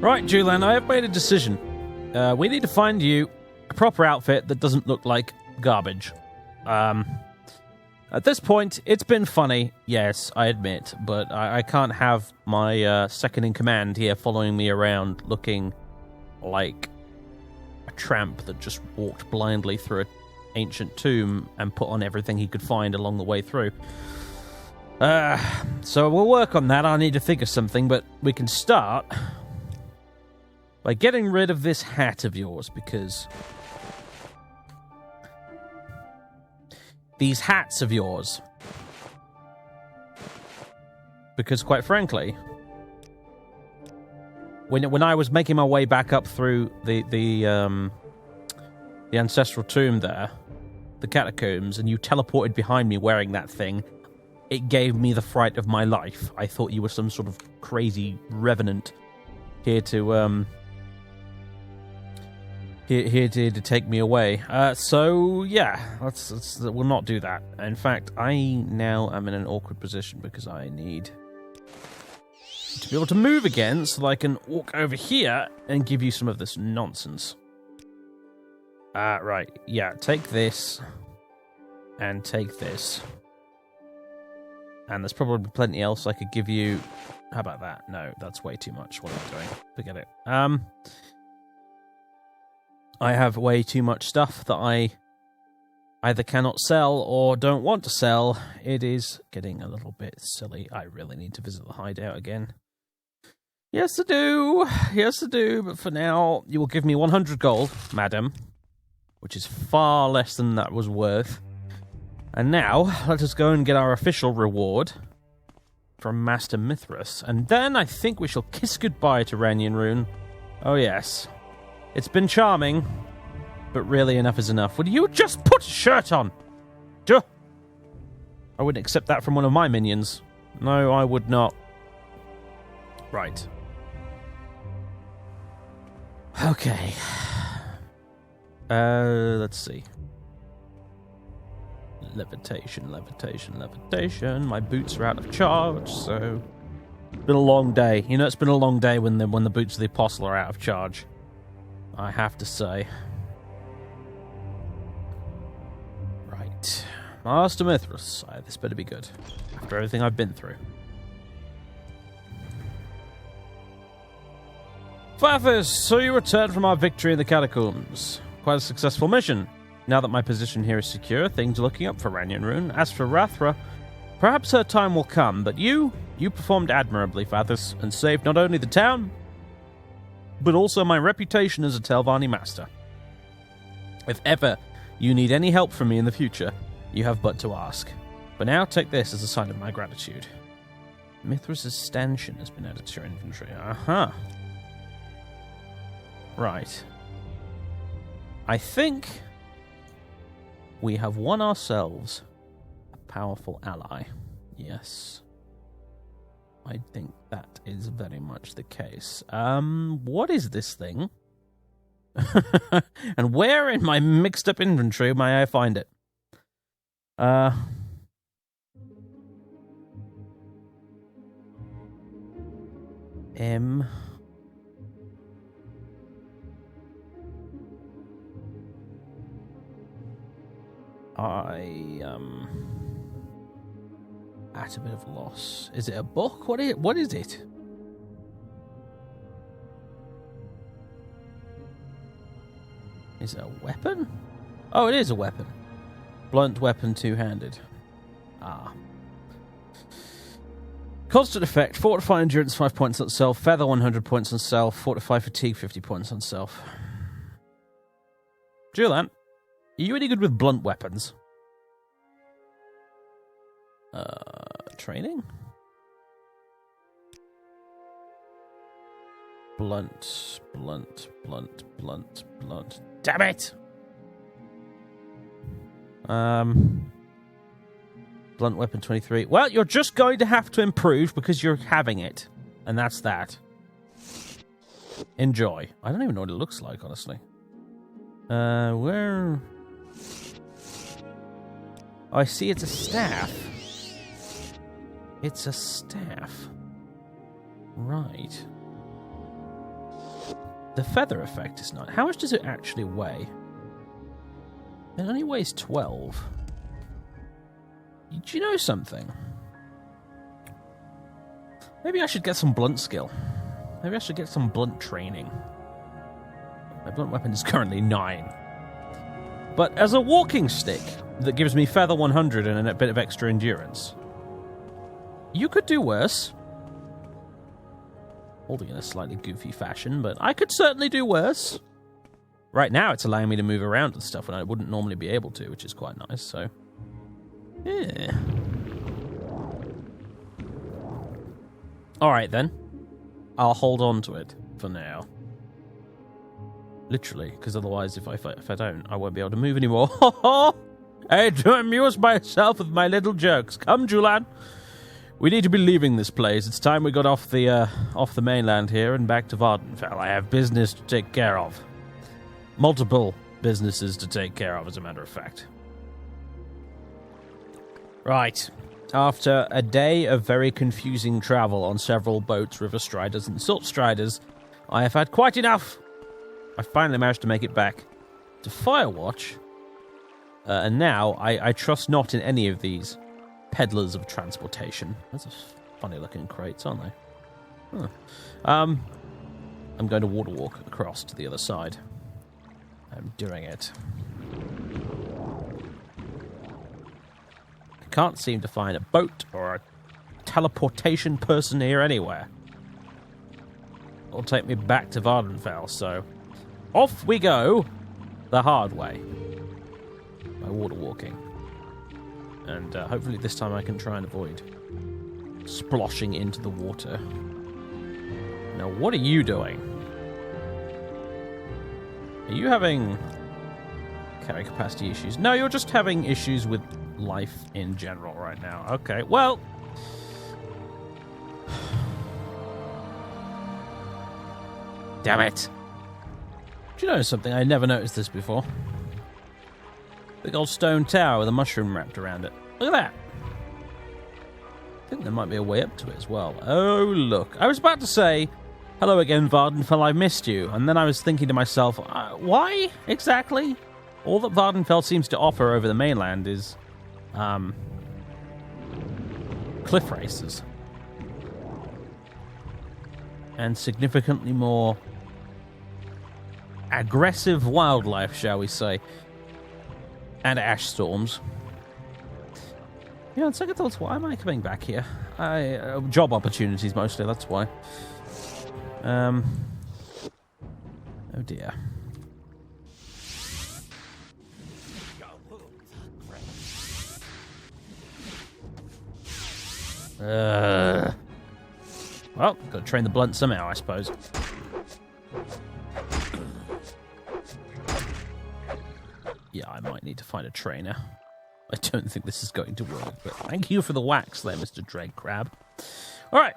Right, Julan, I have made a decision. We need to find you a proper outfit that doesn't look like garbage. At this point, it's been funny, yes, I admit, but I can't have my second-in-command here following me around looking like a tramp that just walked blindly through an ancient tomb and put on everything he could find along the way through. So we'll work on that. I need to think of something, but we can start by getting rid of this hat of yours, because these hats of yours, because quite frankly, when I was making my way back up through the ancestral tomb there, the catacombs, and you teleported behind me wearing that thing, it gave me the fright of my life. I thought you were some sort of crazy revenant here to here to take me away. So yeah, we'll not do that. In fact, I now am in an awkward position because I need to be able to move again so that I can walk over here and give you some of this nonsense. Right, yeah, take this and take this. And there's probably plenty else I could give you. How about that? No, that's way too much. What am I doing? Forget it. I have way too much stuff that I either cannot sell or don't want to sell. It is getting a little bit silly. I really need to visit the hideout again. Yes, I do. Yes, I do. But for now, you will give me 100 gold, madam, which is far less than that was worth. And now, let us go and get our official reward from Master Mithras. And then I think we shall kiss goodbye to Ranyan Rune. Oh, yes. It's been charming, but really enough is enough. Would you just put a shirt on? Duh. I wouldn't accept that from one of my minions. No, I would not. Right. Okay. Let's see. Levitation, levitation, levitation. My boots are out of charge, so it's been a long day. You know, it's been a long day when the boots of the apostle are out of charge, I have to say. Right. Master Mithras. This better be good. After everything I've been through. Fathers, so you returned from our victory in the catacombs. Quite a successful mission. Now that my position here is secure, things are looking up for Ranyan Rune. As for Rathra, perhaps her time will come, but you performed admirably, Fathers, and saved not only the town, but also my reputation as a Telvanni master. If ever you need any help from me in the future, you have but to ask. But now, take this as a sign of my gratitude. Mithras' stanchion has been added to your inventory. Uh-huh. Right. I think we have won ourselves a powerful ally. Yes. I think that is very much the case. What is this thing? And where in my mixed up inventory may I find it? At a bit of a loss. Is it a book? What is it? Is it a weapon? Oh, it is a weapon. Blunt weapon, two-handed. Ah. Constant effect. Fortify endurance, 5 points on self. Feather, 100 points on self. Fortify fatigue, 50 points on self. Julan, are you any good with blunt weapons? Training? Blunt. Damn it! Blunt weapon 23. Well, you're just going to have to improve because you're having it. And that's that. Enjoy. I don't even know what it looks like, honestly. Where? Oh, I see it's a staff. It's a staff. Right. The feather effect is not. How much does it actually weigh? It only weighs 12. Do you know something? Maybe I should get some blunt skill. Maybe I should get some blunt training. My blunt weapon is currently 9. But as a walking stick that gives me feather 100 and a bit of extra endurance, you could do worse. Holding in a slightly goofy fashion, but I could certainly do worse. Right now it's allowing me to move around and stuff when I wouldn't normally be able to, which is quite nice, so... yeah. Alright then. I'll hold on to it for now. Literally, because otherwise if I don't, I won't be able to move anymore. I do amuse myself with my little jokes. Come, Julan. We need to be leaving this place. It's time we got off the mainland here and back to Vvardenfell. I have business to take care of. Multiple businesses to take care of, as a matter of fact. Right. After a day of very confusing travel on several boats, river striders, and silt striders, I have had quite enough. I finally managed to make it back to Firewatch, and now I trust not in any of these peddlers of transportation. Those are funny-looking crates, aren't they? Huh. I'm going to water walk across to the other side. I'm doing it. I can't seem to find a boat or a teleportation person here anywhere. It'll take me back to Vvardenfell, so off we go the hard way by water walking. And hopefully this time I can try and avoid sploshing into the water. Now, what are you doing? Are you having carry capacity issues? No, you're just having issues with life in general right now. Okay, well... damn it. Do you know something? I never noticed this before. Big old stone tower with a mushroom wrapped around it. Look at that. I think there might be a way up to it as well. Oh, look. I was about to say, hello again, Vvardenfell, I missed you. And then I was thinking to myself, why exactly? All that Vvardenfell seems to offer over the mainland is cliff races. And significantly more aggressive wildlife, shall we say. And ash storms. Yeah, on second thoughts, why am I coming back here? Job opportunities mostly, that's why. Oh dear. Well, got to train the blunt somehow, I suppose. Yeah, I might need to find a trainer. I don't think this is going to work, but thank you for the wax there, Mr. Dread Crab. All right,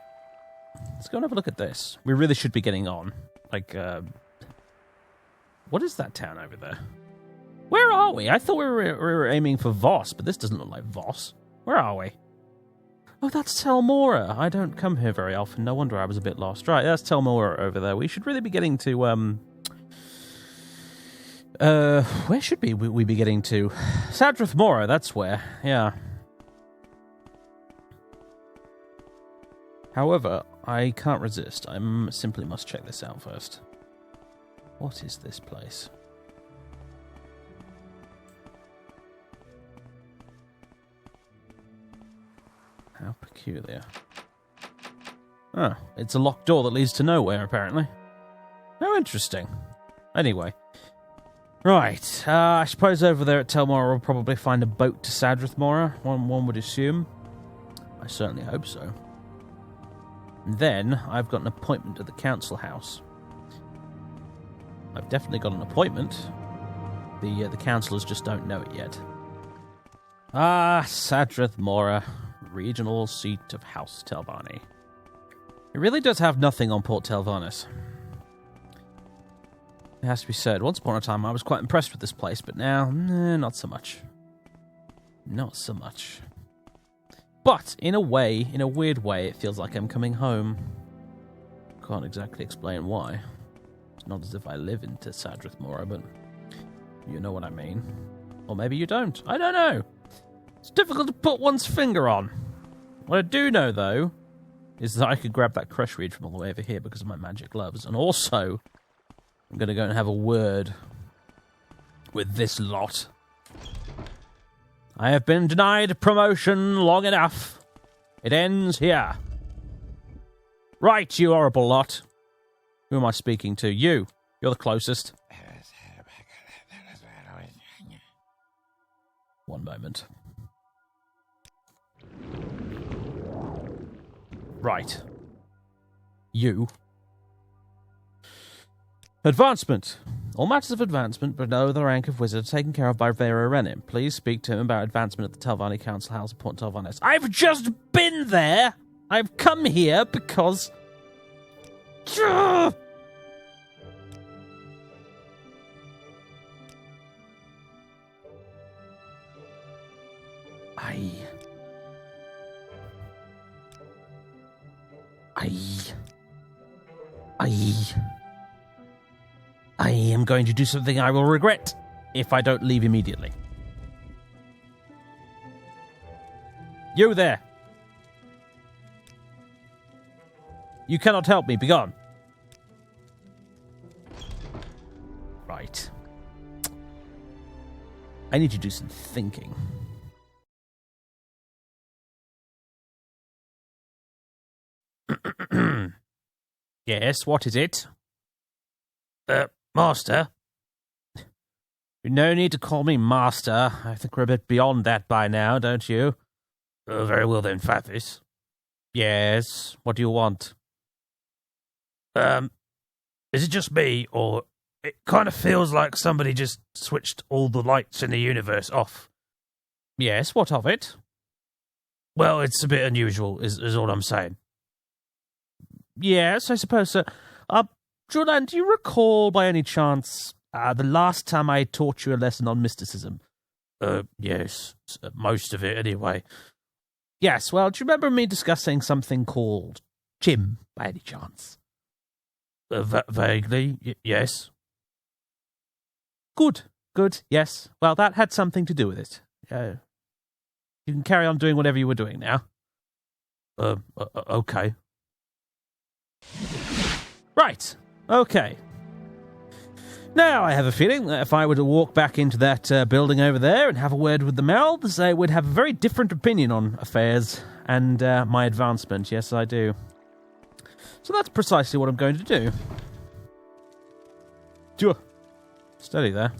let's go and have a look at this. We really should be getting on. Like, what is that town over there? Where are we? I thought we were aiming for Voss, but this doesn't look like Voss. Where are we? Oh, that's Tel Mora. I don't come here very often. No wonder I was a bit lost. Right, that's Tel Mora over there. We should really be getting to, where should we be getting to? Sadrith Mora, that's where. Yeah. However, I can't resist. I simply must check this out first. What is this place? How peculiar. Oh, it's a locked door that leads to nowhere, apparently. How interesting. Anyway. Right, I suppose over there at Tel Mora we'll probably find a boat to Sadrith Mora, one would assume. I certainly hope so. And then, I've got an appointment at the council house. I've definitely got an appointment. The councillors just don't know it yet. Ah, Sadrith Mora, regional seat of House Telvanni. It really does have nothing on Port Telvannis. It has to be said, once upon a time I was quite impressed with this place, but now, not so much. Not so much. But, in a way, in a weird way, it feels like I'm coming home. Can't exactly explain why. There's Not as if I live in Sadrith Mora, but you know what I mean. Or maybe you don't. I don't know. It's difficult to put one's finger on. What I do know, though, is that I could grab that crush reed from all the way over here because of my magic gloves. And also, I'm going to go and have a word with this lot. I have been denied promotion long enough. It ends here. Right, you horrible lot. Who am I speaking to? You. You're the closest. One moment. Right. You. Advancement. All matters of advancement below the rank of wizard are taken care of by Faeryn. Please speak to him about advancement at the Telvanni Council House of Port Telvannis. I've just been there! I've come here because... I am going to do something I will regret if I don't leave immediately. You there! You cannot help me, begone! Right. I need to do some thinking. Yes, what is it? Master? No need to call me Master. I think we're a bit beyond that by now, don't you? Very well then, Fathis. Yes, what do you want? Is it just me, or it kind of feels like somebody just switched all the lights in the universe off? Yes, what of it? Well, it's a bit unusual, is all I'm saying. Yes, I suppose so. Julan, do you recall by any chance the last time I taught you a lesson on mysticism? Yes, most of it anyway. Yes, well, do you remember me discussing something called Chim by any chance? Vaguely, yes. Good, yes. Well, that had something to do with it. You can carry on doing whatever you were doing now. Okay. Right. Okay. Now, I have a feeling that if I were to walk back into that building over there and have a word with the mouths, they would have a very different opinion on affairs and my advancement. Yes, I do. So that's precisely what I'm going to do. Sure. Steady there.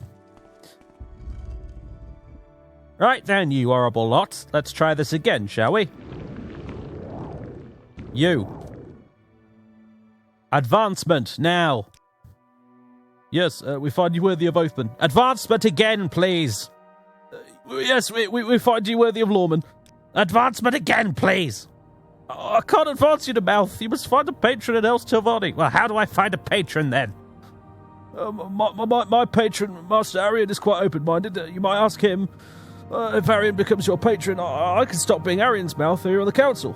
Right then, you horrible lot. Let's try this again, shall we? You. Advancement, now. Yes, we find you worthy of Oathman. Advancement again, please. Yes, we find you worthy of Lawman. Advancement again, please. I can't advance you to mouth. You must find a patron in El Telvanni. Well, how do I find a patron, then? My patron, Master Arian, is quite open-minded. You might ask him. If Arian becomes your patron, I can stop being Arian's mouth here on the council.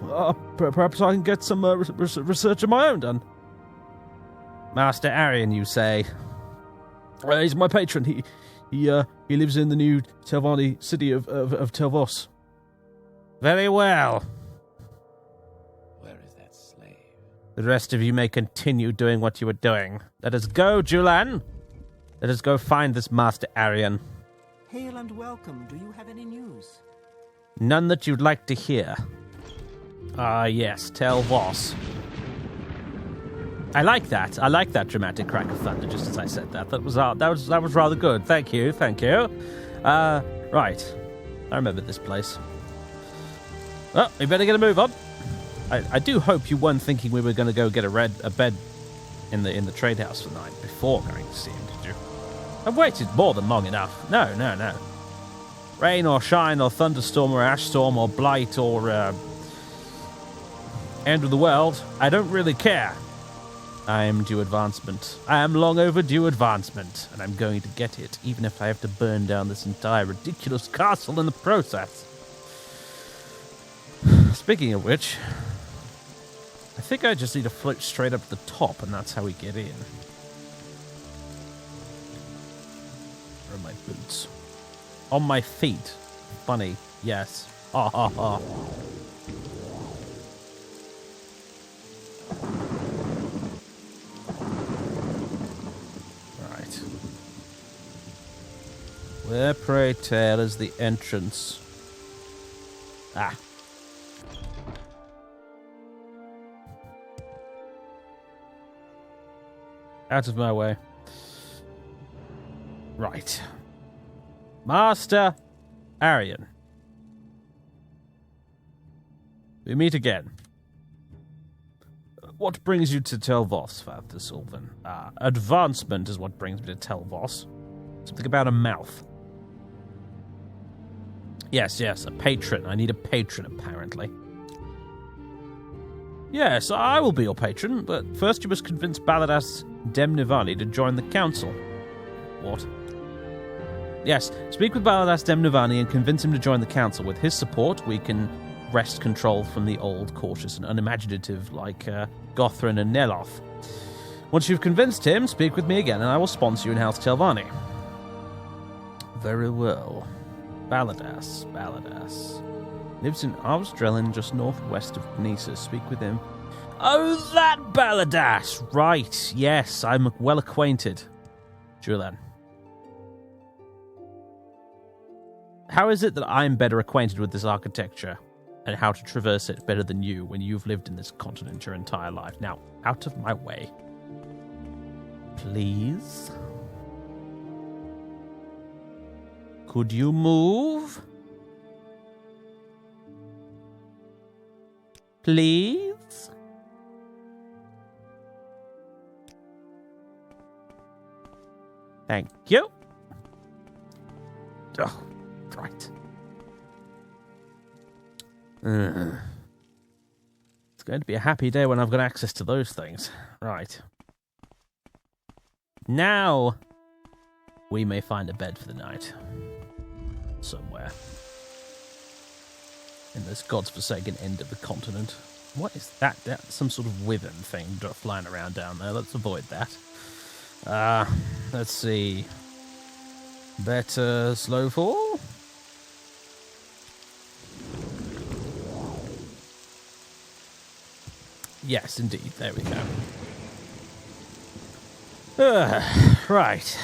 Perhaps I can get some research of my own done. Master Arian, you say? He's my patron. He lives in the new Telvanni city of Telvos. Very well. Where is that slave? The rest of you may continue doing what you were doing. Let us go, Julan. Let us go find this Master Arian. Hail and welcome. Do you have any news? None that you'd like to hear. Yes, Telvos. I like that. I like that dramatic crack of thunder. Just as I said that, that was rather good. Thank you. Right. I remember this place. Well, we better get a move on. I do hope you weren't thinking we were going to go get a bed in the trade house tonight before going to see him, did you? I've waited more than long enough. No. Rain or shine or thunderstorm or ash storm or blight or end of the world, I don't really care. I am due advancement. I am long overdue advancement, and I'm going to get it, even if I have to burn down this entire ridiculous castle in the process. Speaking of which, I think I just need to float straight up to the top, and that's how we get in. Boots. On my feet. Funny. Yes. Ha ha ha. Right. Where, pray tell, is the entrance? Ah. Out of my way. Right. Master Arian. We meet again. What brings you to Telvos, Father Sylvan? Advancement is what brings me to Telvos. Something about a mouth. Yes, a patron. I need a patron, apparently. Yes, I will be your patron, but first you must convince Baladas Demnivani to join the council. What? Yes, speak with Baladas Demnivani and convince him to join the council. With his support, we can wrest control from the old, cautious, and unimaginative like Gothrin and Neloth. Once you've convinced him, speak with me again, and I will sponsor you in House Telvanni. Very well. Baladas. Lives in Arstrelin, just northwest of Gnesis. Speak with him. Oh, that Baladas! Right, yes, I'm well acquainted. Julan. How is it that I'm better acquainted with this architecture and how to traverse it better than you when you've lived in this continent your entire life? Now, out of my way. Please? Could you move? Please? Thank you. Oh, right. It's going to be a happy day when I've got access to those things. Right. Now, we may find a bed for the night. Somewhere. In this god's-forsaken end of the continent. What is that? That's some sort of wyvern thing flying around down there. Let's avoid that. Let's see. Better slow fall? Yes, indeed. There we go. Right.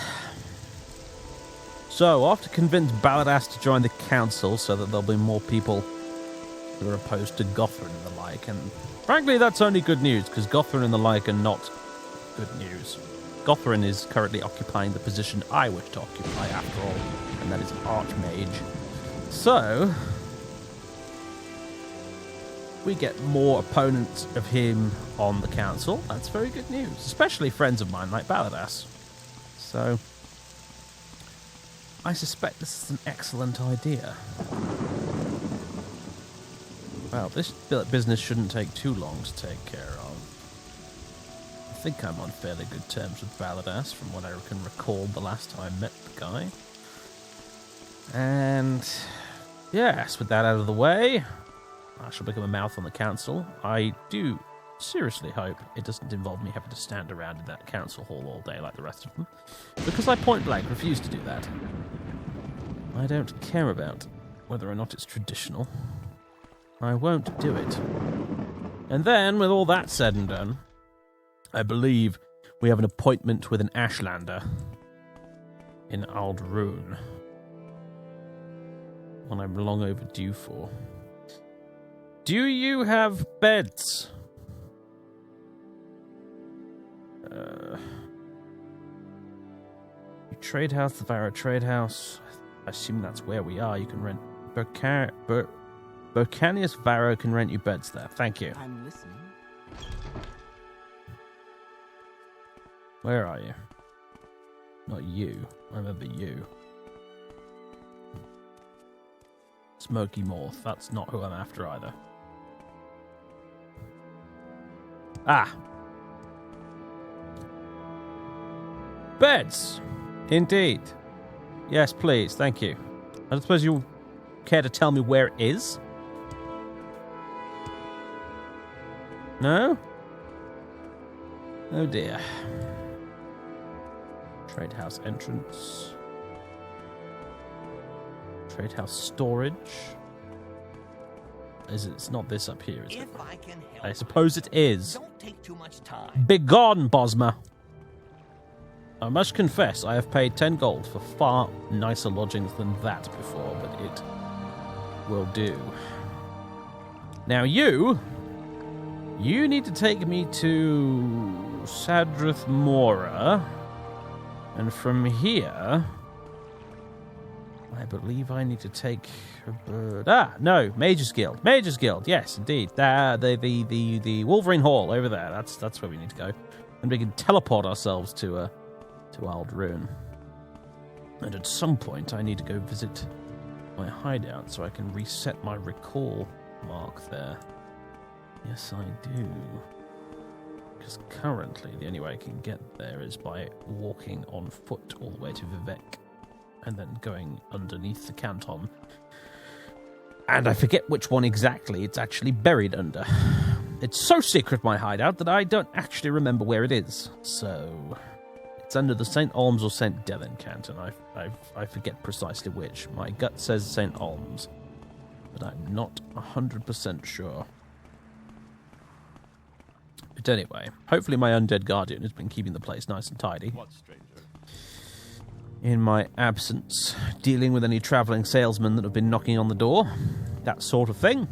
So, I have to convince Baladas to join the council so that there'll be more people who are opposed to Gothrin and the like. And frankly, that's only good news, because Gothrin and the like are not good news. Gothrin is currently occupying the position I wish to occupy, after all, and that is Archmage. So, we get more opponents of him on the council. That's very good news, especially friends of mine like Baladas. So, I suspect this is an excellent idea. Well, this business shouldn't take too long to take care of. I think I'm on fairly good terms with Baladas from what I can recall the last time I met the guy. And yes, with that out of the way, I shall become a mouth on the council. I do seriously hope it doesn't involve me having to stand around in that council hall all day like the rest of them, because I point blank refuse to do that. I don't care about whether or not it's traditional. I won't do it. And then, with all that said and done, I believe we have an appointment with an Ashlander in Aldrune. One I'm long overdue for. Do you have beds? Trade house, the Varro Trade House. I assume that's where we are. You can rent. Bocanius Varro can rent you beds there. Thank you. I'm listening. Where are you? Not you. I remember you. Smoky Morth. That's not who I'm after either. Ah. Beds. Indeed. Yes, please. Thank you. I suppose you care to tell me where it is? No? Oh dear. Trade house entrance. Trade house storage. It's not this up here, is it? If I can help, I suppose it is. don't take too much time. Begone, Bosma! I must confess, I have paid 10 gold for far nicer lodgings than that before, but it will do. Now you need to take me to Sadrith Mora, and from here, I believe I need to take a bird. No, Mage's Guild. Mage's Guild, yes, indeed. The Wolverine Hall over there. That's where we need to go, and we can teleport ourselves to Aldrune. And at some point, I need to go visit my hideout so I can reset my recall mark there. Yes, I do. Because currently, the only way I can get there is by walking on foot all the way to Vivek, and then going underneath the canton. And I forget which one exactly it's actually buried under. It's so secret, my hideout, that I don't actually remember where it is. So it's under the St. Olms or St. Devin canton. I forget precisely which. My gut says St. Olms, but I'm not 100% sure. But anyway, hopefully my undead guardian has been keeping the place nice and tidy. What, stranger? In my absence, dealing with any travelling salesmen that have been knocking on the door. That sort of thing.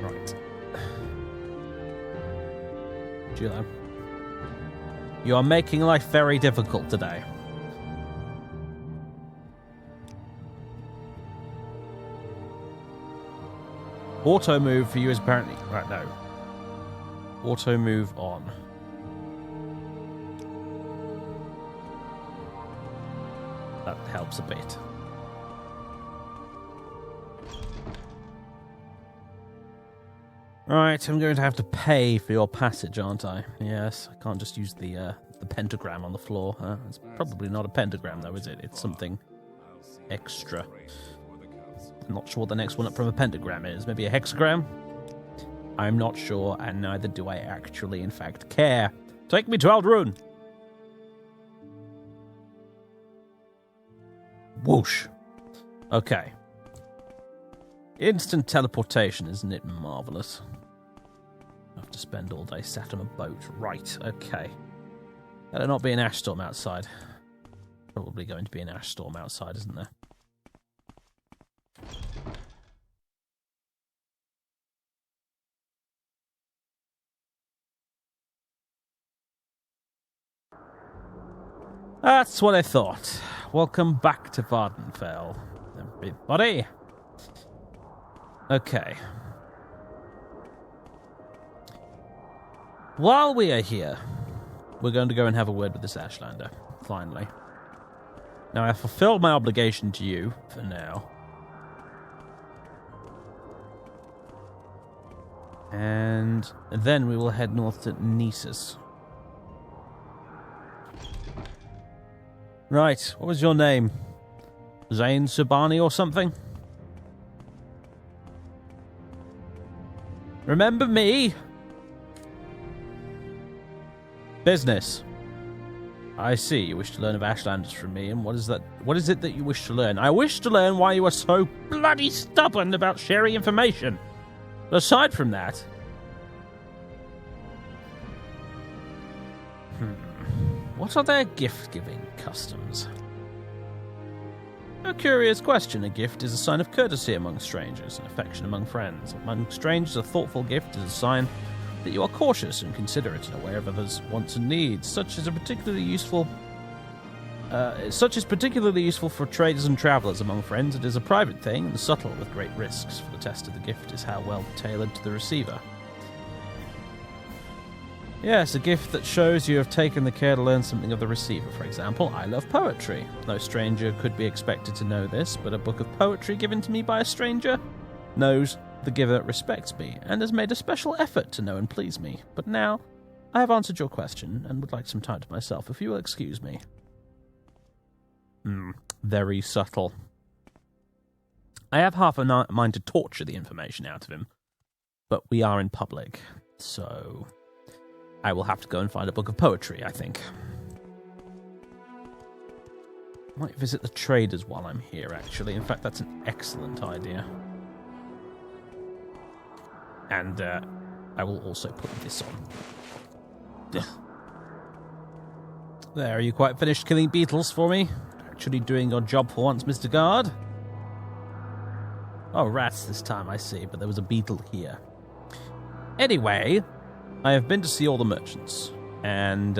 Right. Julan, you are making life very difficult today. Auto move for you is apparently... Right, no. Auto move on. That helps a bit. Right, I'm going to have to pay for your passage, aren't I? Yes, I can't just use the pentagram on the floor. Huh? It's probably not a pentagram, though, is it? It's something extra. I'm not sure what the next one up from a pentagram is. Maybe a hexagram? I'm not sure, and neither do I actually, in fact, care. Take me to Aldrune! Whoosh. Okay. Instant teleportation, isn't it marvellous? I have to spend all day sat on a boat. Right, okay. That'll not be an ash storm outside. Probably going to be an ash storm outside, isn't there? That's what I thought. Welcome back to Vardenfell, everybody. Okay. While we are here, we're going to go and have a word with this Ashlander, finally. Now, I have fulfilled my obligation to you, for now. And then we will head north to Nisus. Right, what was your name? Zain Subani or something? Remember me? Business. I see, you wish to learn of Ashlanders from me, and what is that? What is it that you wish to learn? I wish to learn why you are so bloody stubborn about sharing information. But aside from that... What are their gift-giving customs? A curious question. A gift is a sign of courtesy among strangers, and affection among friends. Among strangers, a thoughtful gift is a sign that you are cautious and considerate and aware of others' wants and needs. Such is particularly useful for traders and travellers. Among friends, it is a private thing and subtle with great risks, for the test of the gift is how well tailored to the receiver. Yes, a gift that shows you have taken the care to learn something of the receiver. For example, I love poetry. No stranger could be expected to know this, but a book of poetry given to me by a stranger knows the giver respects me and has made a special effort to know and please me. But now, I have answered your question and would like some time to myself, if you will excuse me. Very subtle. I have half a mind to torture the information out of him. but we are in public, so I will have to go and find a book of poetry, I think. Might visit the traders while I'm here, actually. In fact, that's an excellent idea. And I will also put this on. Yeah. There, are you quite finished killing beetles for me? Actually doing your job for once, Mr. Guard? Oh, rats this time, I see, but there was a beetle here. Anyway, I have been to see all the merchants, and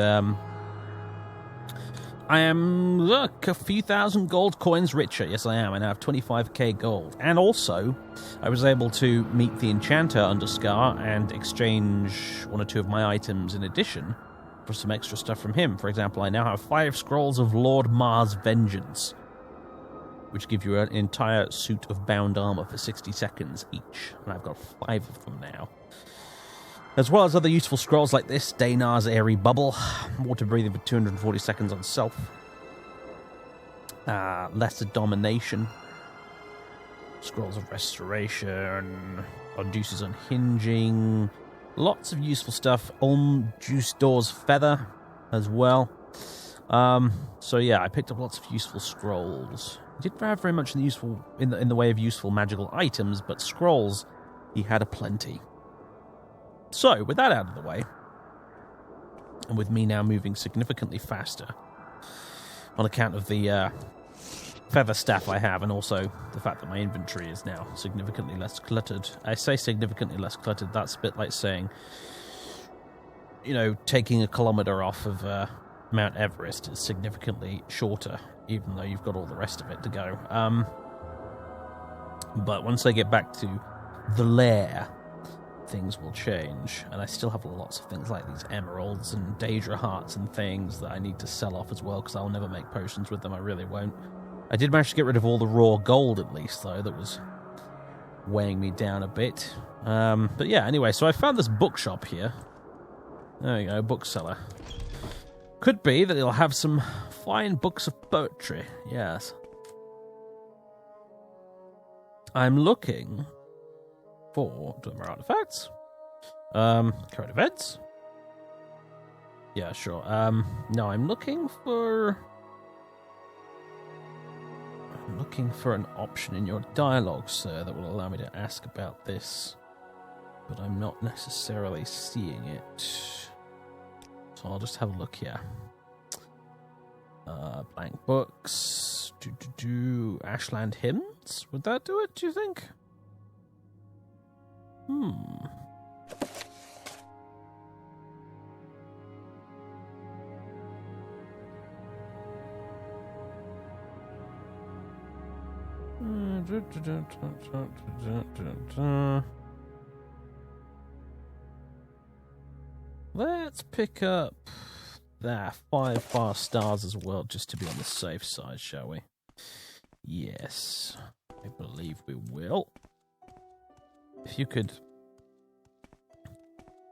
I am, look, a few thousand gold coins richer. Yes, I am. I now have 25k gold. And also, I was able to meet the enchanter under Scar and exchange one or two of my items in addition for some extra stuff from him. For example, I now have 5 scrolls of Lord Mars' Vengeance, which give you an entire suit of bound armor for 60 seconds each. And I've got 5 of them now. As well as other useful scrolls like this, Daynar's Airy Bubble, water breathing for 240 seconds on self, Lesser Domination, Scrolls of Restoration, Odysseus Unhinging, lots of useful stuff. Juice Door's Feather as well. So yeah, I picked up lots of useful scrolls. He didn't have very much in the way of useful magical items, but scrolls he had aplenty. So, with that out of the way, and with me now moving significantly faster, on account of the feather staff I have, and also the fact that my inventory is now significantly less cluttered. I say significantly less cluttered, that's a bit like saying, you know, taking a kilometre off of Mount Everest is significantly shorter, even though you've got all the rest of it to go. But once I get back to the lair, things will change, and I still have lots of things like these emeralds and Daedra hearts and things that I need to sell off as well, because I'll never make potions with them. I really won't. I did manage to get rid of all the raw gold, at least, though, that was weighing me down a bit. But yeah, anyway, so I found this bookshop here. There you go, bookseller. Could be that it'll have some fine books of poetry, yes. I'm looking for Dwemer artifacts. Current events. Yeah, sure. No, I'm looking for an option in your dialogue, sir, that will allow me to ask about this. But I'm not necessarily seeing it. So I'll just have a look here. Blank books. Ashland hymns? Would that do it, do you think? Let's pick up that 5 fast stars as well, just to be on the safe side, shall we? Yes, I believe we will. If you could...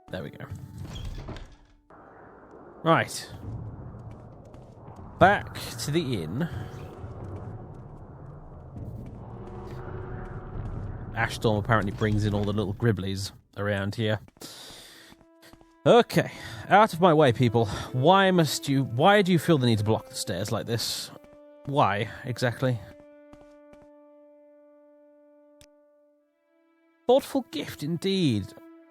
There we go. Right. Back to the inn. Ashstorm apparently brings in all the little gribblies around here. Okay, out of my way, people. Why do you feel the need to block the stairs like this? Why, exactly? Thoughtful gift, indeed.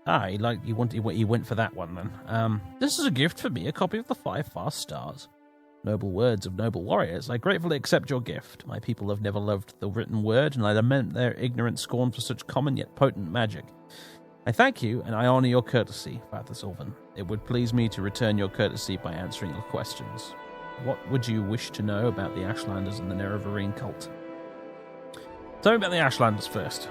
You went for that one, then. This is a gift for me, a copy of the 5 fast stars. Noble words of noble warriors. I gratefully accept your gift. My people have never loved the written word, and I lament their ignorant scorn for such common yet potent magic. I thank you, and I honour your courtesy, Father Sylvan. It would please me to return your courtesy by answering your questions. What would you wish to know about the Ashlanders and the Nerevarine cult? Tell me about the Ashlanders first.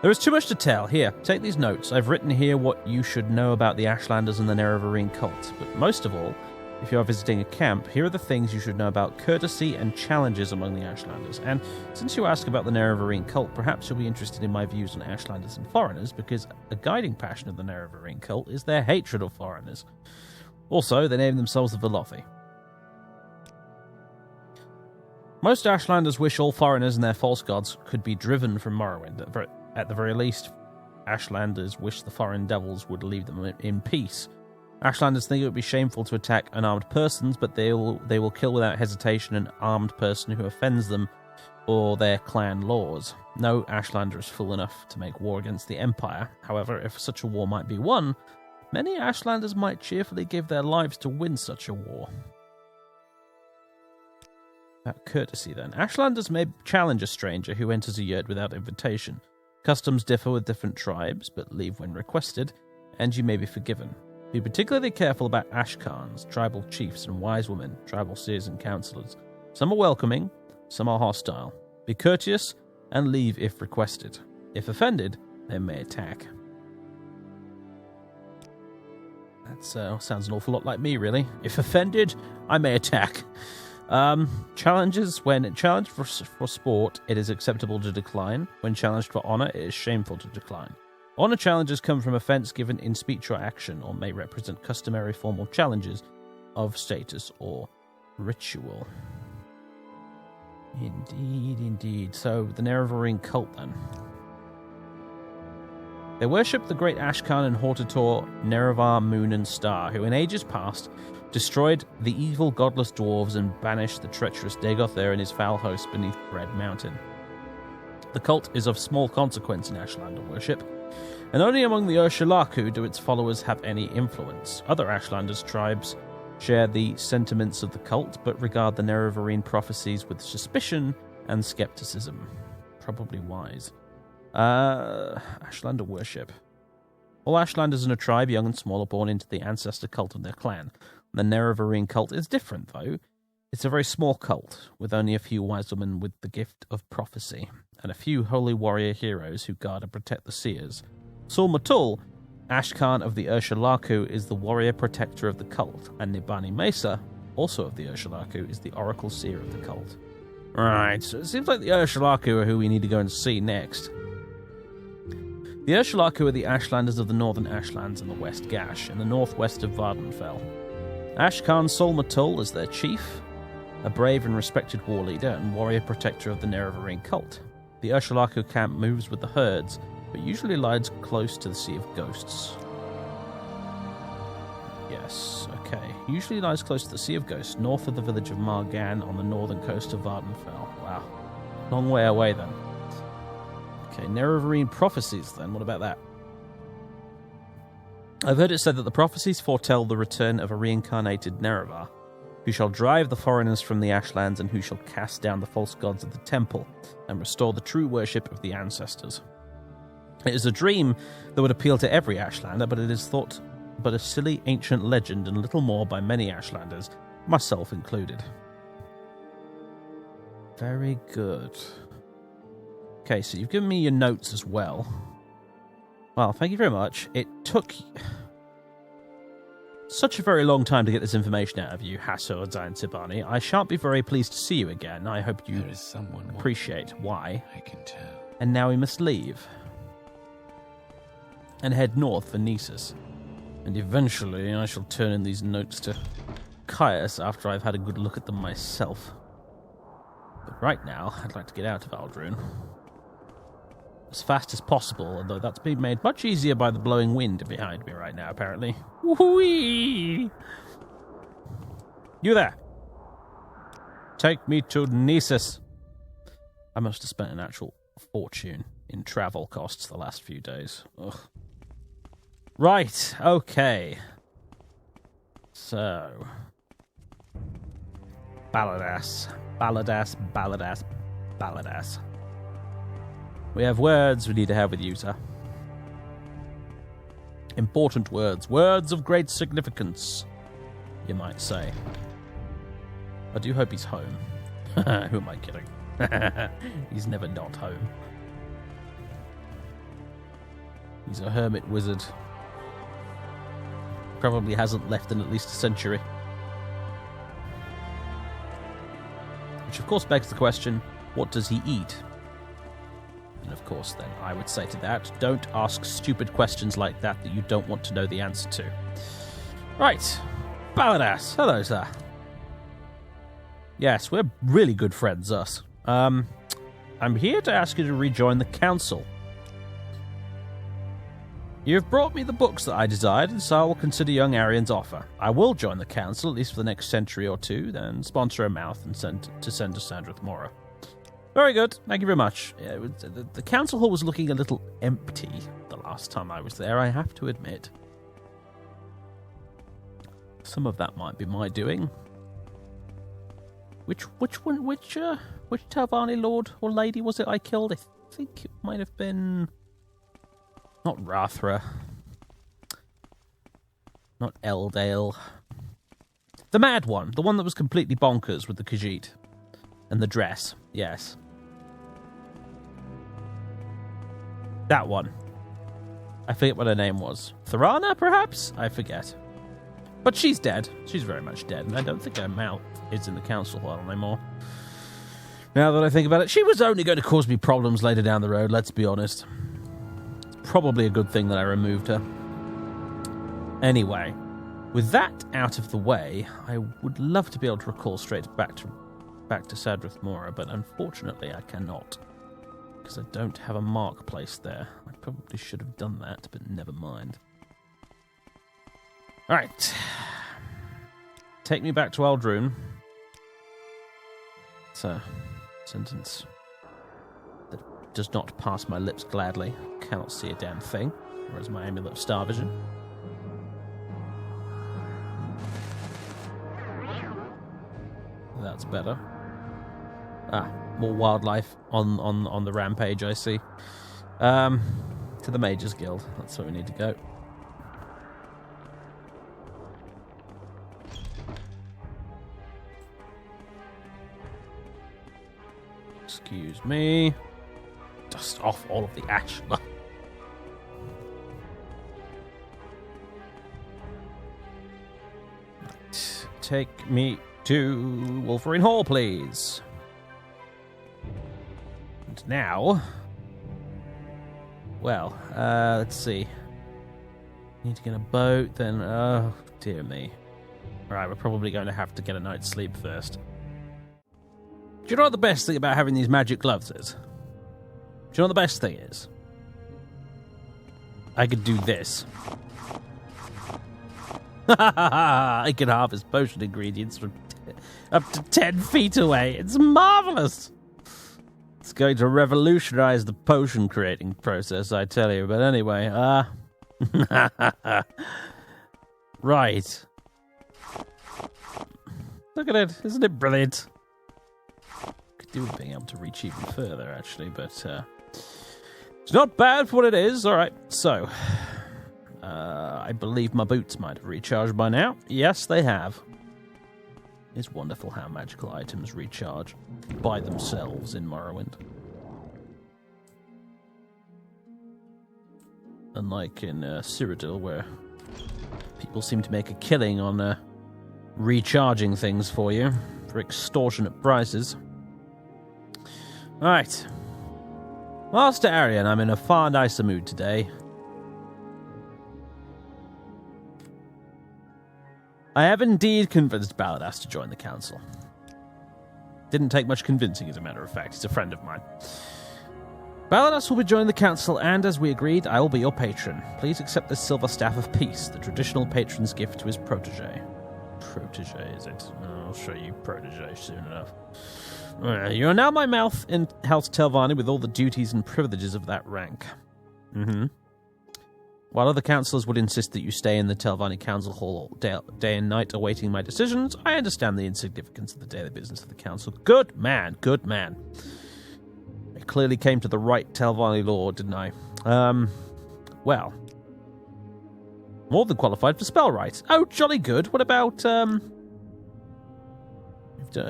There is too much to tell. Here, take these notes. I've written here what you should know about the Ashlanders and the Nerevarine cult. But most of all, if you are visiting a camp, here are the things you should know about courtesy and challenges among the Ashlanders. And since you ask about the Nerevarine cult, perhaps you'll be interested in my views on Ashlanders and foreigners, because a guiding passion of the Nerevarine cult is their hatred of foreigners. Also, they name themselves the Velothi. Most Ashlanders wish all foreigners and their false gods could be driven from Morrowind. At the very least, Ashlanders wish the foreign devils would leave them in peace. Ashlanders think it would be shameful to attack unarmed persons, but they will kill without hesitation an armed person who offends them or their clan laws. No Ashlander is fool enough to make war against the Empire. However, if such a war might be won, many Ashlanders might cheerfully give their lives to win such a war. About courtesy, then. Ashlanders may challenge a stranger who enters a yurt without invitation. Customs differ with different tribes, but leave when requested, and you may be forgiven. Be particularly careful about Ashkans, tribal chiefs and wise women, tribal seers and counselors. Some are welcoming, some are hostile. Be courteous, and leave if requested. If offended, they may attack. That sounds an awful lot like me, really. If offended, I may attack. Challenges. When challenged for sport, it is acceptable to decline. When challenged for honor, it is shameful to decline. Honor challenges come from offense given in speech or action, or may represent customary formal challenges of status or ritual. Indeed, indeed. So, the Nerevarine cult, then. They worship the great Ashkan and Hortator, Nerevar, Moon and Star, who in ages past destroyed the evil godless dwarves and banished the treacherous Dagother and his foul host beneath Red Mountain. The cult is of small consequence in Ashlander worship, and only among the Urshulaku do its followers have any influence. Other Ashlanders tribes share the sentiments of the cult, but regard the Nerevarine prophecies with suspicion and skepticism. Probably wise. Ashlander worship. All Ashlanders in a tribe, young and small, are born into the ancestor cult of their clan. The Nerevarine cult is different, though. It's a very small cult, with only a few wise women with the gift of prophecy, and a few holy warrior heroes who guard and protect the seers. Sul Matul, Ashkan of the Urshulaku, is the warrior protector of the cult, and Nibani Mesa, also of the Urshulaku, is the oracle seer of the cult. Right, so it seems like the Urshulaku are who we need to go and see next. The Urshulaku are the Ashlanders of the northern Ashlands and the West Gash, in the northwest of Vardenfell. Ashkan Sul Matul is their chief, a brave and respected war leader and warrior protector of the Nerevarine cult. The Urshulaku camp moves with the herds, but usually lies close to the Sea of Ghosts. Yes, okay. Usually lies close to the Sea of Ghosts, north of the village of Margan on the northern coast of Vardenfell. Wow. Long way away, then. Okay, Nerevarine prophecies, then. What about that? I've heard it said that the prophecies foretell the return of a reincarnated Nerevar, who shall drive the foreigners from the Ashlands and who shall cast down the false gods of the temple and restore the true worship of the ancestors. It is a dream that would appeal to every Ashlander, but it is thought but a silly ancient legend and little more by many Ashlanders, myself included. Very good. Okay, so you've given me your notes as well. Well, thank you very much. It took such a very long time to get this information out of you, Hassor Zain Sibani. I shan't be very pleased to see you again. I hope you appreciate why. I can tell. And now we must leave and head north for Nessus. And eventually I shall turn in these notes to Caius after I've had a good look at them myself. But right now, I'd like to get out of Aldrune as fast as possible, although that's being made much easier by the blowing wind behind me right now, apparently. Whee! You there! Take me to Nessus. I must have spent an actual fortune in travel costs the last few days. Ugh. Right, okay. So. Balladas. We have words we need to have with you, sir. Important words. Words of great significance, you might say. I do hope he's home. Who am I kidding? He's never not home. He's a hermit wizard. Probably hasn't left in at least a century. Which of course begs the question, what does he eat? And of course then, I would say to that, don't ask stupid questions like that you don't want to know the answer to. Right. Balladas. Hello, sir. Yes, we're really good friends, us. I'm here to ask you to rejoin the council. You have brought me the books that I desired, and so I will consider young Arian's offer. I will join the council, at least for the next century or two, then sponsor a mouth and send to Sandrith Mora. Very good, thank you very much. Yeah, the council hall was looking a little empty the last time I was there, I have to admit. Some of that might be my doing. Which Telvanni lord or lady was it I killed? I think it might have been... Not Rathra. Not Eldale. The mad one. The one that was completely bonkers with the Khajiit. And the dress. Yes. That one. I forget what her name was. Thorana, perhaps? I forget. But she's dead. She's very much dead. And I don't think her mouth is in the council hall anymore. Now that I think about it, she was only going to cause me problems later down the road, let's be honest. Probably a good thing that I removed her. Anyway, with that out of the way, I would love to be able to recall straight back to Sandrith Mora, but unfortunately I cannot. Because I don't have a mark placed there. I probably should have done that, but never mind. Alright. Take me back to Eldrune. It's a sentence that does not pass my lips gladly. Cannot see a damn thing. Whereas my amulet of star vision. That's better. Ah, more wildlife on the rampage, I see. To the Mages Guild. That's where we need to go. Excuse me. Dust off all of the ash. Take me to Wolverine Hall, please. And now... Well, let's see. Need to get a boat, then... Oh, dear me. Alright, we're probably going to have to get a night's sleep first. Do you know what the best thing about having these magic gloves is? Do you know what the best thing is? I could do this. I can harvest potion ingredients from up to 10 feet away. It's marvelous. It's going to revolutionize the potion creating process, I tell you. But anyway, right. Look at it. Isn't it brilliant? Could do with being able to reach even further, actually, but it's not bad for what it is. All right, so I believe my boots might have recharged by now. Yes, they have. It's wonderful how magical items recharge by themselves in Morrowind. Unlike in Cyrodiil, where people seem to make a killing on recharging things for you for extortionate prices. Alright. Master Arian, I'm in a far nicer mood today. I have indeed convinced Baladas to join the council. Didn't take much convincing, as a matter of fact. He's a friend of mine. Baladas will be joining the council, and as we agreed, I will be your patron. Please accept this silver staff of peace, the traditional patron's gift to his protege. Protege, is it? I'll show you protege soon enough. You are now my mouth in House Telvanni with all the duties and privileges of that rank. While other councillors would insist that you stay in the Telvanni Council Hall day and night awaiting my decisions, I understand the insignificance of the daily business of the council. Good man, good man. I clearly came to the right Telvanni lord, didn't I? Well, more than qualified for spell rights. Oh, jolly good. What about,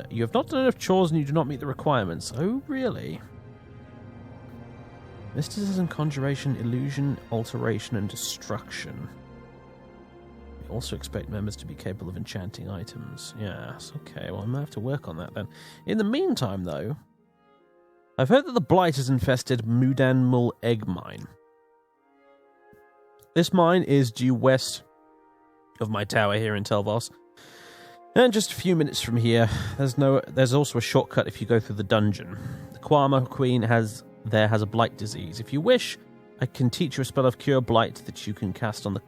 you have not done enough chores and you do not meet the requirements. Oh, really? Mysticism, conjuration, illusion, alteration, and destruction. We also expect members to be capable of enchanting items. Yes, okay, well, I'm going to have to work on that then. In the meantime, though, I've heard that the Blight has infested Mudanmul Egg Mine. This mine is due west of my tower here in Telvos. And just a few minutes from here, there's also a shortcut if you go through the dungeon. The Kwama Queen has a blight disease. If you wish, I can teach you a spell of Cure Blight that you can cast on the...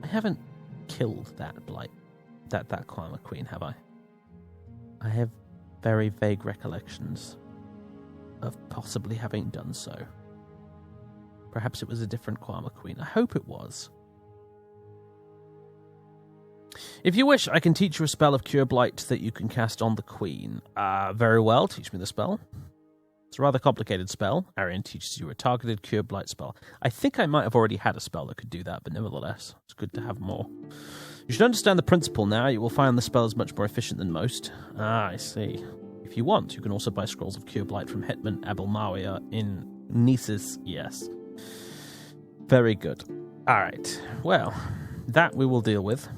I haven't killed that Blight, that Karma Queen, have I? I have very vague recollections of possibly having done so. Perhaps it was a different Karma Queen. I hope it was. If you wish, I can teach you a spell of Cure Blight that you can cast on the Queen. Very well, teach me the spell. It's a rather complicated spell. Arian teaches you a targeted Cure Blight spell. I think I might have already had a spell that could do that, but nevertheless, it's good to have more. You should understand the principle now. You will find the spell is much more efficient than most. I see. If you want, you can also buy scrolls of Cure Blight from Hetman Abelmawia in Nisus. Yes. Very good. Alright. Well, that we will deal with.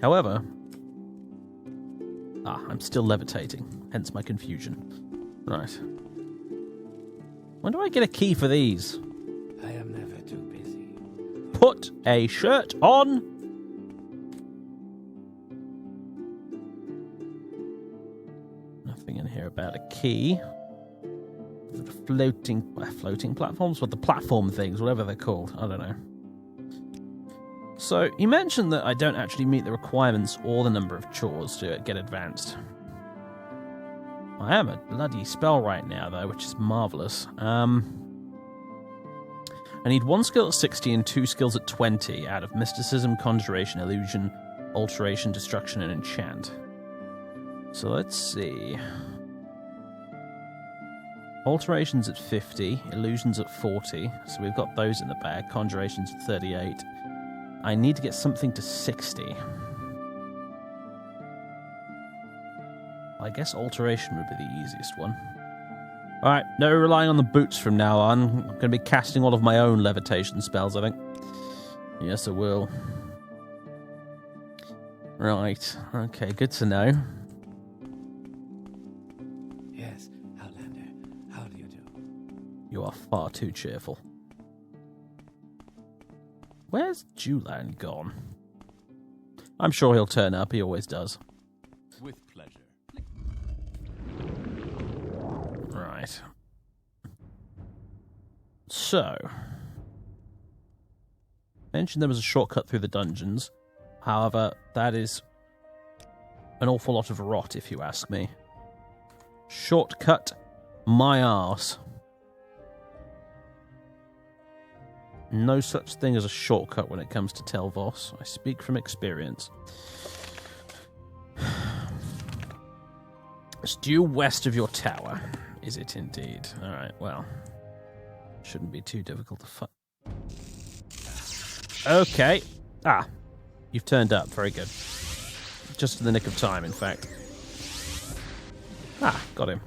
However... I'm still levitating, hence my confusion. Right. When do I get a key for these? I am never too busy. Put a shirt on! Nothing in here about a key. The floating platforms? What, the platform things, whatever they're called. I don't know. So, you mentioned that I don't actually meet the requirements or the number of chores to get advanced. I am a bloody spell right now, though, which is marvellous. I need 1 skill at 60 and 2 skills at 20 out of Mysticism, Conjuration, Illusion, Alteration, Destruction, and Enchant. So let's see. Alteration's at 50, Illusion's at 40, so we've got those in the bag. Conjuration's at 38. I need to get something to 60. I guess Alteration would be the easiest one. Alright, no relying on the boots from now on. I'm going to be casting all of my own levitation spells, I think. Yes, I will. Right, okay, good to know. Yes, Outlander, how do you do? You are far too cheerful. Where's Julan gone? I'm sure he'll turn up, he always does. With pleasure. Right. So. Mentioned there was a shortcut through the dungeons. However, that is an awful lot of rot, if you ask me. Shortcut my arse. No such thing as a shortcut when it comes to Telvos. I speak from experience. It's due west of your tower. Is it indeed? Alright, well. Shouldn't be too difficult to find. Okay. You've turned up. Very good. Just in the nick of time, in fact. Got him.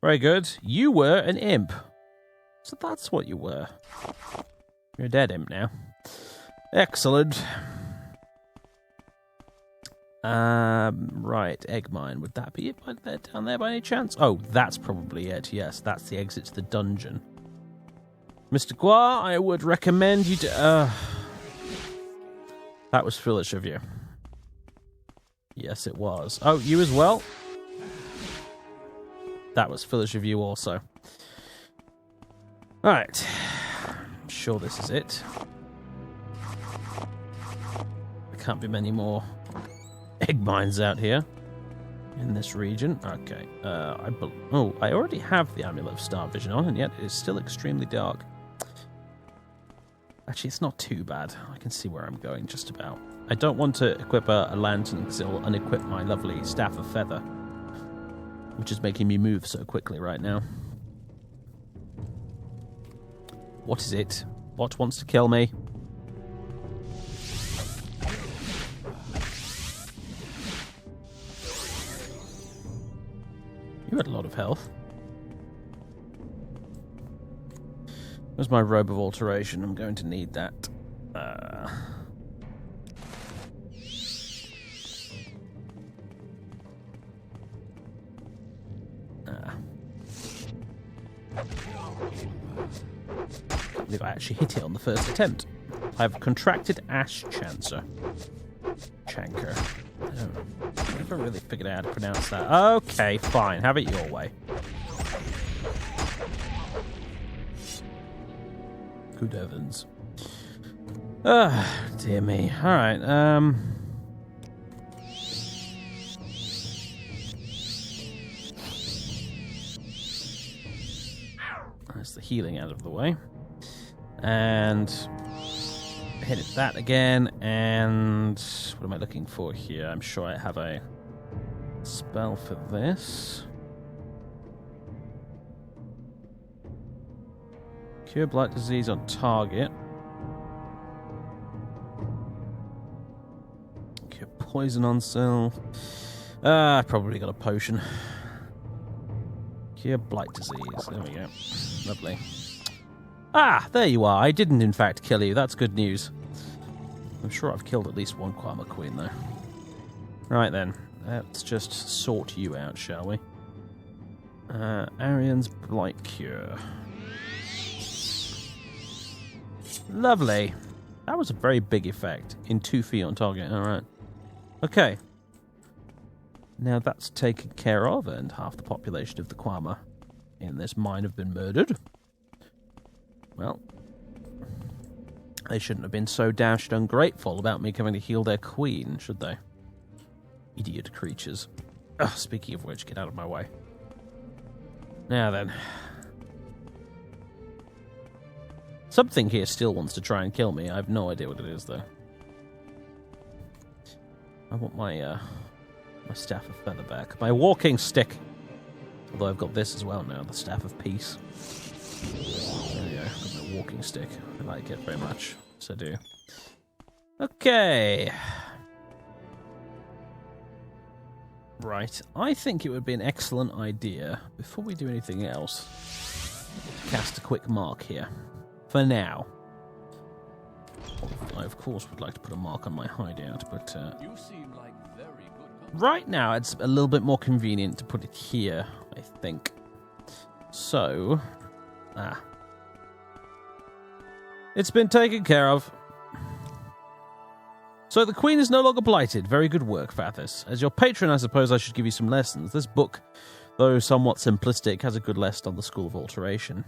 Very good. You were an imp. So that's what you were. You're a dead imp now. Excellent. Right, egg mine. Would that be it down there by any chance? Oh, that's probably it. Yes, that's the exit to the dungeon. Mr. Gua, I would recommend you to... That was foolish of you. Yes, it was. Oh, you as well? That was foolish of you also. Alright. I'm sure this is it. There can't be many more egg mines out here in this region. Okay. I already have the Amulet of Star Vision on, and yet it is still extremely dark. Actually, it's not too bad. I can see where I'm going just about. I don't want to equip a lantern because it will unequip my lovely Staff of Feather, which is making me move so quickly right now. What is it? What wants to kill me? You had a lot of health. Where's my robe of alteration? I'm going to need that. I believe I actually hit it on the first attempt. I've contracted Ash Chancer. Chanker. I never really figured out how to pronounce that. Okay, fine. Have it your way. Good heavens. Dear me. Alright, That's the healing out of the way. And hit it that again, and what am I looking for here? I'm sure I have a spell for this. Cure blight disease on target. Cure poison on cell. I've probably got a potion. Cure blight disease. There we go. Lovely. Ah, there you are. I didn't, in fact, kill you. That's good news. I'm sure I've killed at least one Quama Queen, though. Right, then. Let's just sort you out, shall we? Arian's Blight Cure. Lovely. That was a very big effect. In 2 feet on target. Alright. Okay. Now that's taken care of, and half the population of the Quama in this mine have been murdered. Well, they shouldn't have been so dashed ungrateful about me coming to heal their queen, should they? Idiot creatures. Ugh, speaking of which, get out of my way. Now then. Something here still wants to try and kill me. I have no idea what it is, though. I want my Staff of Feather back. My walking stick. Although I've got this as well now, the Staff of Peace. There we go, got my walking stick. I like it very much. Yes, I do. Okay. Right, I think it would be an excellent idea, before we do anything else, to cast a quick mark here. For now. I, of course, would like to put a mark on my hideout, but You seem like very good. right now it's a little bit more convenient to put it here, I think. So, it's been taken care of. So the Queen is no longer blighted. Very good work, Fathis. As your patron, I suppose I should give you some lessons. This book, though somewhat simplistic, has a good lesson on the School of Alteration.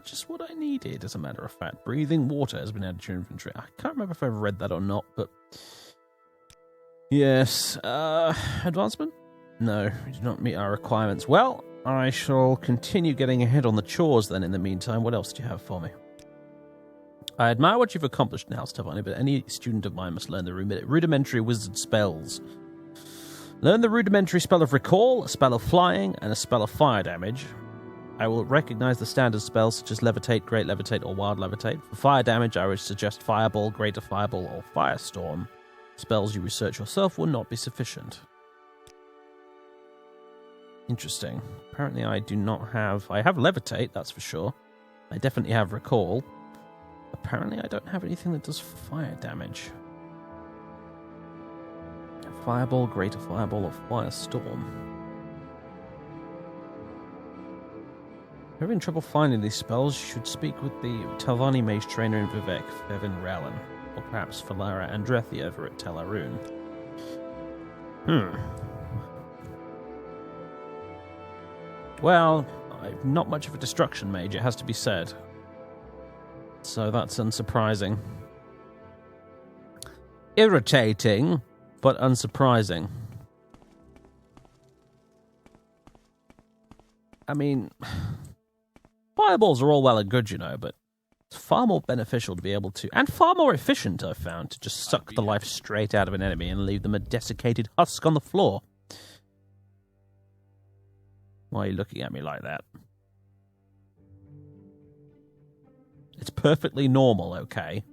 Just what I needed, as a matter of fact. Breathing water has been added to your inventory. I can't remember if I've read that or not, but... Yes. Advancement? No, we do not meet our requirements. Well, I shall continue getting ahead on the chores then in the meantime. What else do you have for me? I admire what you've accomplished now, Stefani, but any student of mine must learn the rudimentary wizard spells. Learn the rudimentary spell of recall, a spell of flying, and a spell of fire damage. I will recognize the standard spells such as levitate, great levitate, or wild levitate. For fire damage, I would suggest fireball, greater fireball, or firestorm. Spells you research yourself will not be sufficient. Interesting. Apparently I do not have... I have levitate, that's for sure. I definitely have recall. Apparently I don't have anything that does fire damage. Fireball, greater fireball, or firestorm. If you're having trouble finding these spells, you should speak with the Talvani mage trainer in Vivek, Faeryn Rowland, or perhaps Falara Andrethi over at Tel Arun. Well, I'm not much of a destruction mage, it has to be said. So that's unsurprising. Irritating, but unsurprising. I mean, fireballs are all well and good, you know, but it's far more beneficial to be able to, and far more efficient, I've found, to just suck the life straight out of an enemy and leave them a desiccated husk on the floor. Why are you looking at me like that? It's perfectly normal, okay?